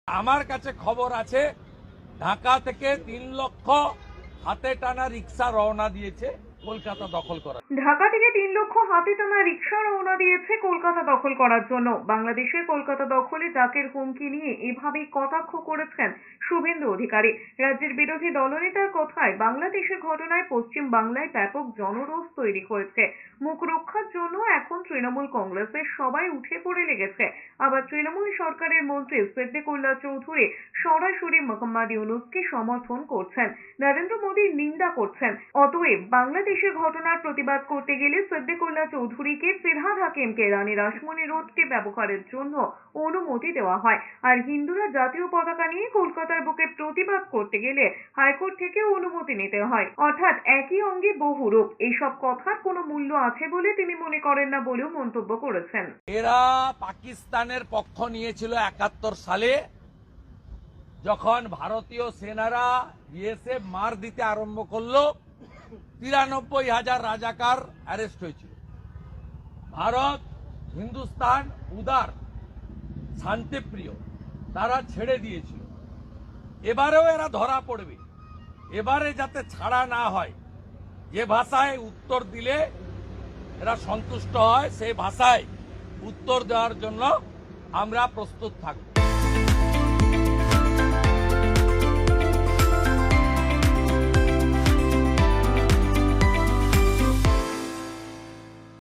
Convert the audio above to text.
আমার কাছে খবর আছে ঢাকা থেকে 3 লক্ষ হাতে টানা রিক্সা রওনা দিয়েছে কলকাতা দখল করার। ঢাকা থেকে 3 লক্ষ হাতে টানা রিক্সা রওনা দিয়েছে কলকাতা দখল করার জন্য। বাংলাদেশের কলকাতা দখলে ডাকের হুমকি নিয়ে এভাবেই কটাক্ষ করেছেন শুভেন্দু অধিকারী। রাজ্যের বিরোধী দলনেতার কথায় বাংলাদেশের ঘটনায় পশ্চিম বাংলায় ব্যাপক জনরোষ তৈরি হয়েছে। মুখ রক্ষার জন্য এখন তৃণমূল কংগ্রেসের সবাই উঠে পড়ে লেগেছে। আবার তৃণমূল সরকারের মন্ত্রী সিদ্দিকুল্লাহ চৌধুরী সরাসরি মোহাম্মদ ইউনূসকে সমর্থন করছেন, নরেন্দ্র মোদীর নিন্দা করছেন। অতএব বাংলাদেশের ঘটনার প্রতিবাদ করতে গেলে সিদ্দিকুল্লাহ চৌধুরীকে ফিরহাদ হাকিমকে রানী রাসমণি রোডকে ব্যবহারের জন্য অনুমতি দেওয়া হয়। আর হিন্দুরা জাতীয় পতাকা নিয়ে কলকাতার বুকে প্রতিবাদ করতে গেলে হাইকোর্ট থেকে অনুমতি নিতে হয়। অর্থাৎ একই অঙ্গে বহু রূপ। এইসব কথার কোনো মূল্য আছে বলে তিনি মনে করেন না বলেও মন্তব্য করেছেন। এরা পাকিস্তানের পক্ষ নিয়েছিল 71 সালে, যখন ভারতীয় সেনারা বিএসএফ মার দিতে আরম্ভ করলো 93,000 রাজাকার অ্যারেস্ট হয়েছিল। ভারত, হিন্দুস্তান উদার, শান্তিপ্রিয়, তারা ছেড়ে দিয়েছিল। এবারেও এরা ধরা পড়বে। এবারে যাতে ছাড়া না হয়, যে ভাষায় উত্তর দিলে এরা সন্তুষ্ট হয় সেই ভাষায় উত্তর দেওয়ার জন্য আমরা প্রস্তুত থাকব।